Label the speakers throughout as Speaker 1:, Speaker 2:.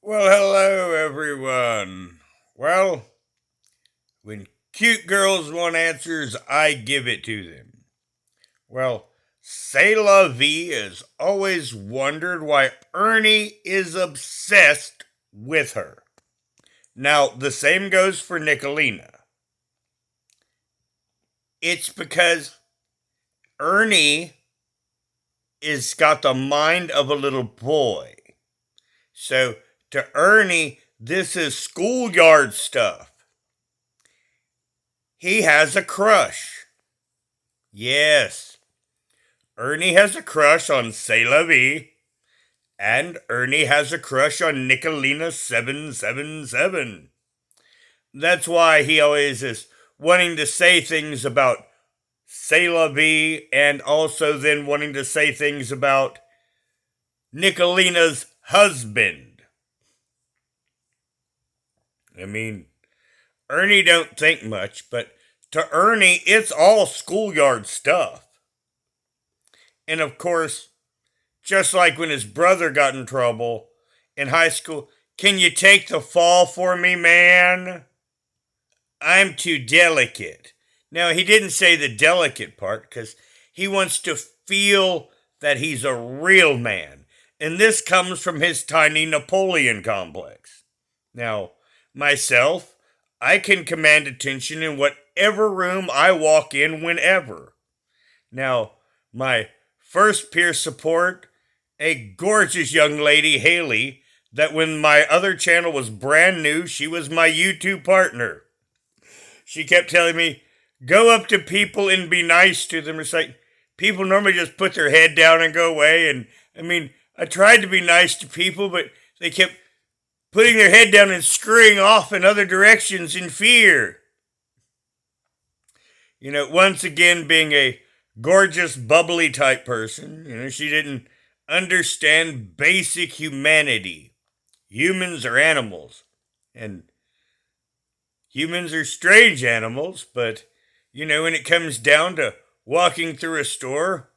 Speaker 1: Well, hello, everyone. Well, when cute girls want answers, I give it to them. Well, C'est la vie has always wondered why Ernie is obsessed with her. Now, the same goes for Nicolina. It's because Ernie is got the mind of a little boy. So, to Ernie, this is schoolyard stuff. He has a crush. Yes, Ernie has a crush on C'est la vie, and Ernie has a crush on Nicolina 777. That's why he always is wanting to say things about C'est la vie and also then wanting to say things about Nicolina's husband. I mean, Ernie don't think much, but to Ernie, it's all schoolyard stuff. And of course, just like when his brother got in trouble in high school, can you take the fall for me, man? I'm too delicate. Now, he didn't say the delicate part because he wants to feel that he's a real man. And this comes from his tiny Napoleon complex. Now, myself, I can command attention in whatever room I walk in whenever. Now, my first peer support, a gorgeous young lady, Haley, that when my other channel was brand new, she was my YouTube partner. She kept telling me, go up to people and be nice to them. It's like, people normally just put their head down and go away. And I mean, I tried to be nice to people, but they kept putting their head down and scurrying off in other directions in fear. You know, once again, being a gorgeous, bubbly type person, she didn't understand basic humanity. Humans are animals. And humans are strange animals, but, when it comes down to walking through a store,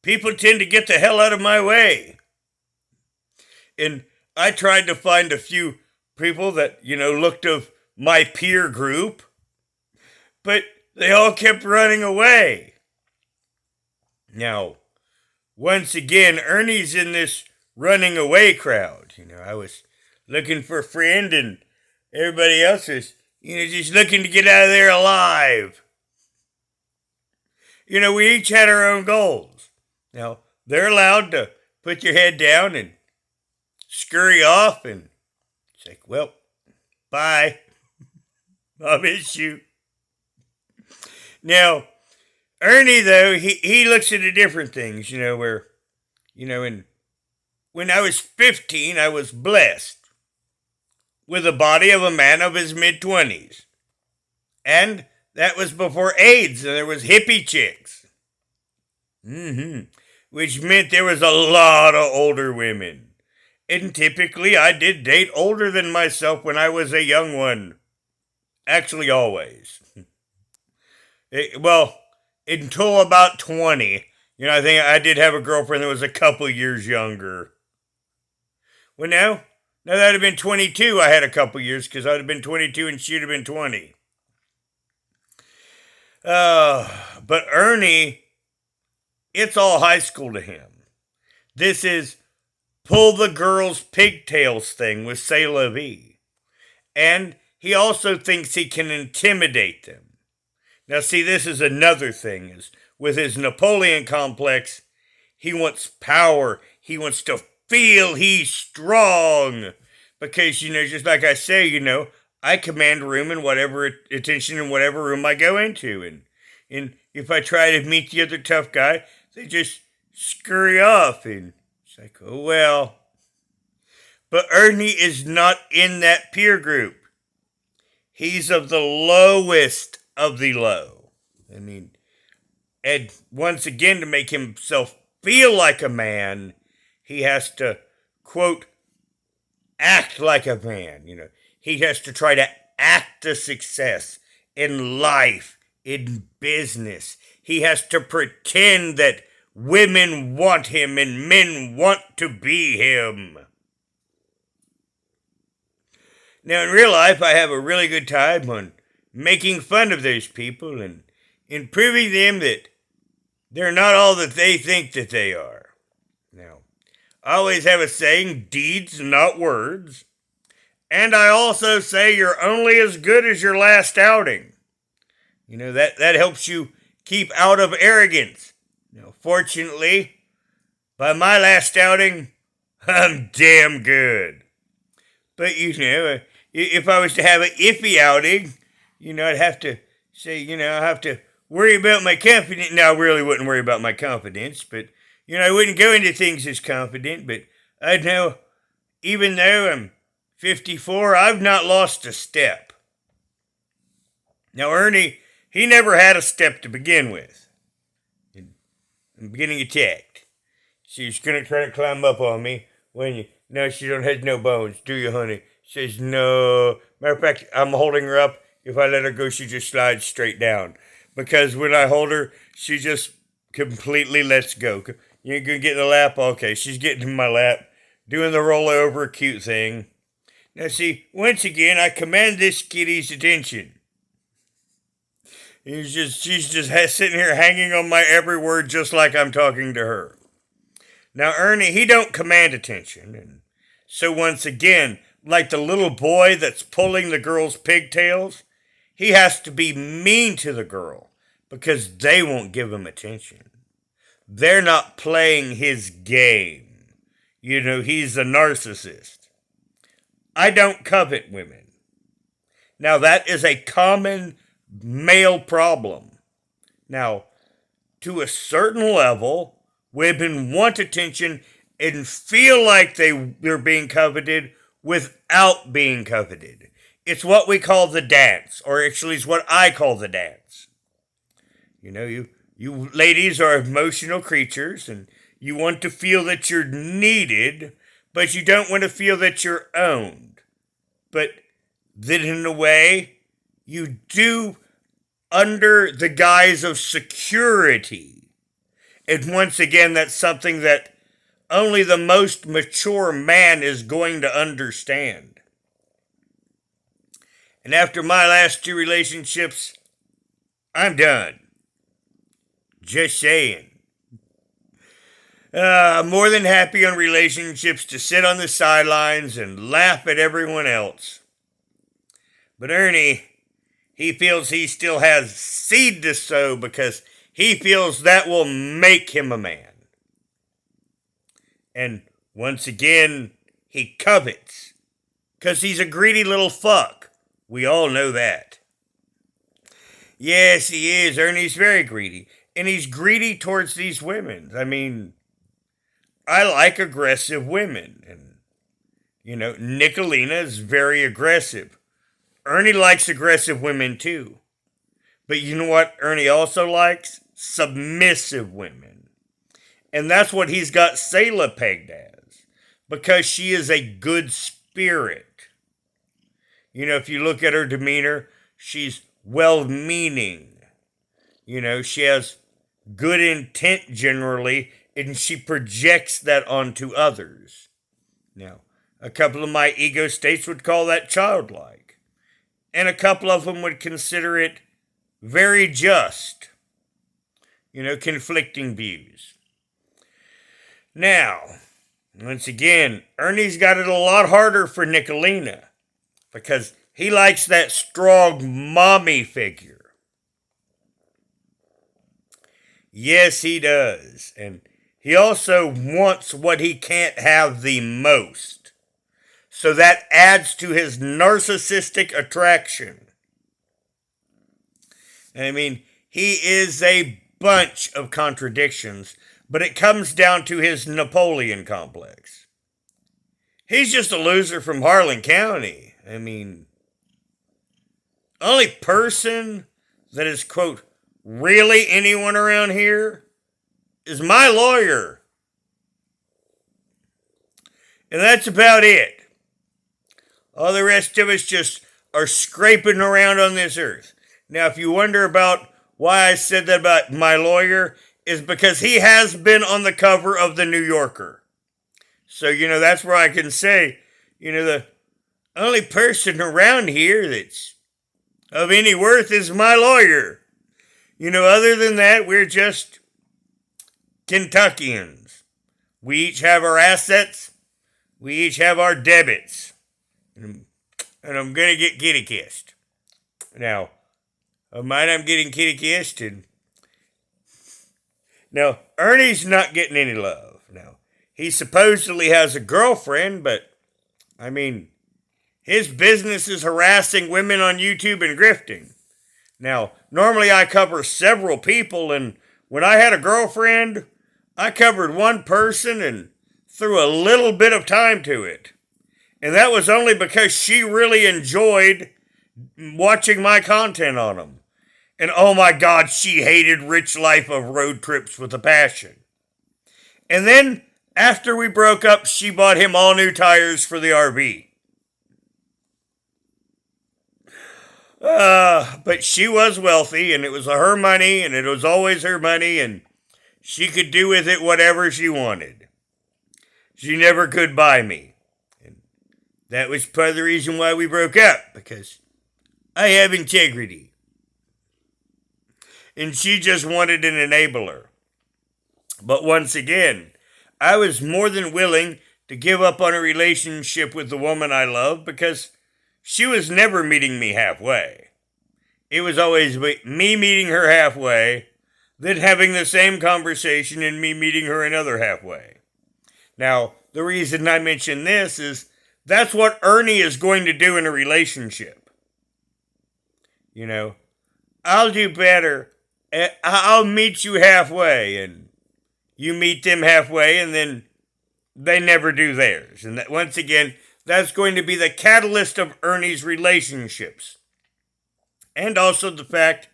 Speaker 1: people tend to get the hell out of my way. And I tried to find a few people that, looked of my peer group, but they all kept running away. Now, once again, Ernie's in this running away crowd. I was looking for a friend and everybody else is, just looking to get out of there alive. We each had our own goals. Now, they're allowed to put your head down and scurry off and it's like, well, bye. I'll miss you. Now, Ernie, though, he looks at the different things, where, when I was 15, I was blessed with the body of a man of his mid-20s. And that was before AIDS, and there was hippie chicks. Which meant there was a lot of older women. And typically, I did date older than myself when I was a young one. Actually, always. Until about 20. I think I did have a girlfriend that was a couple years younger. Well, now that would have been 22, I had a couple years because I would have been 22 and she would have been 20. But Ernie, it's all high school to him. This is pull the girl's pigtails thing with C'est la vie. And he also thinks he can intimidate them. Now, see, this is another thing. Is with his Napoleon complex, he wants power. He wants to feel he's strong. Because, just like I say, I command room in whatever attention in whatever room I go into. And if I try to meet the other tough guy, they just scurry off. And it's like, oh, well. But Ernie is not in that peer group. He's of the lowest of the low. And once again, to make himself feel like a man, he has to, quote, act like a man. He has to try to act a success in life, in business. He has to pretend that women want him and men want to be him. Now, in real life, I have a really good time on making fun of those people and proving them that they're not all that they think that they are. Now, I always have a saying, deeds, not words. And I also say you're only as good as your last outing. That helps you keep out of arrogance. Now, fortunately, by my last outing, I'm damn good. But, if I was to have an iffy outing, I'd have to say, I have to worry about my confidence. No, I really wouldn't worry about my confidence, but, I wouldn't go into things as confident, but I'd know, even though I'm 54, I've not lost a step. Now, Ernie, he never had a step to begin with. I'm getting attacked. She's going to try to climb up on me when no, she don't have no bones, do you, honey? Says no. Matter of fact, I'm holding her up. If I let her go, she just slides straight down. Because when I hold her, she just completely lets go. You gonna get in the lap? Okay, she's getting in my lap, doing the rollover cute thing. Now see, once again, I command this kitty's attention. She's just sitting here hanging on my every word just like I'm talking to her. Now Ernie, he don't command attention. And so once again, like the little boy that's pulling the girl's pigtails, he has to be mean to the girl because they won't give him attention. They're not playing his game. He's a narcissist. I don't covet women. Now, that is a common male problem. Now, to a certain level, women want attention and feel like they're being coveted without being coveted. It's what we call the dance, or actually it's what I call the dance. You ladies are emotional creatures, and you want to feel that you're needed, but you don't want to feel that you're owned. But then in a way, you do under the guise of security. And once again, that's something that only the most mature man is going to understand. And after my last 2 relationships, I'm done. Just saying. I'm more than happy on relationships to sit on the sidelines and laugh at everyone else. But Ernie, he feels he still has seed to sow because he feels that will make him a man. And once again, he covets because he's a greedy little fuck. We all know that. Yes, he is. Ernie's very greedy. And he's greedy towards these women. I mean, I like aggressive women. And, Nicolina is very aggressive. Ernie likes aggressive women too. But you know what Ernie also likes? Submissive women. And that's what he's got Selah pegged as. Because she is a good spirit. If you look at her demeanor, she's well-meaning. She has good intent generally, and she projects that onto others. Now, a couple of my ego states would call that childlike. And a couple of them would consider it very just. Conflicting views. Now, once again, Ernie's got it a lot harder for Nicolina because he likes that strong mommy figure. Yes, he does. And he also wants what he can't have the most. So that adds to his narcissistic attraction. I mean, he is a bunch of contradictions, but it comes down to his Napoleon complex. He's just a loser from Harlan County. I mean, only person that is, quote, really anyone around here is my lawyer. And that's about it. All the rest of us just are scraping around on this earth. Now, if you wonder about why I said that about my lawyer, is because he has been on the cover of the New Yorker. So, that's where I can say, the only person around here that's of any worth is my lawyer. Other than that, we're just Kentuckians. We each have our assets. We each have our debits. And I'm going to get kitty kissed. Now, of mine, I'm getting kitty kissed. Now, Ernie's not getting any love. Now, he supposedly has a girlfriend, but, his business is harassing women on YouTube and grifting. Now, normally I cover several people, and when I had a girlfriend, I covered one person and threw a little bit of time to it. And that was only because she really enjoyed watching my content on them. And oh my God, she hated rich life of road trips with a passion. And then, after we broke up, she bought him all new tires for the RV. But she was wealthy, and it was her money, and it was always her money, and she could do with it whatever she wanted. She never could buy me. And that was part of the reason why we broke up, because I have integrity. And she just wanted an enabler. But once again, I was more than willing to give up on a relationship with the woman I love because she was never meeting me halfway. It was always me meeting her halfway, then having the same conversation and me meeting her another halfway. Now, the reason I mention this is that's what Ernie is going to do in a relationship. I'll do better. I'll meet you halfway, and you meet them halfway, and then they never do theirs. And once again, that's going to be the catalyst of Ernie's relationships. And also the fact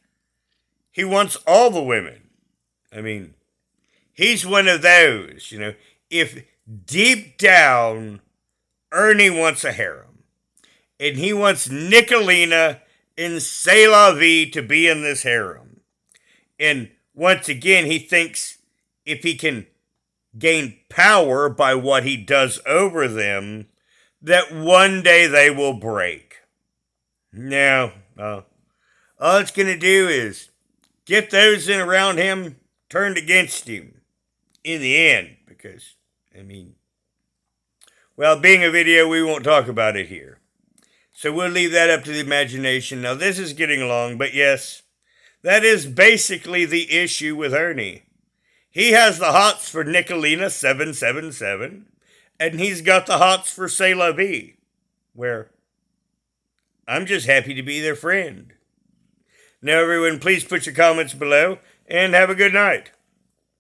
Speaker 1: he wants all the women. He's one of those, if deep down Ernie wants a harem, and he wants Nicolina and C'est La Vie to be in this harem. And once again, he thinks if he can gain power by what he does over them, that one day they will break. No, all it's going to do is get those in around him turned against him in the end. Because, being a video, we won't talk about it here. So we'll leave that up to the imagination. Now, this is getting long, but yes, that is basically the issue with Ernie. He has the hots for Nicolina 777, and he's got the hots for C'est La Vie, where I'm just happy to be their friend. Now, everyone, please put your comments below, and have a good night.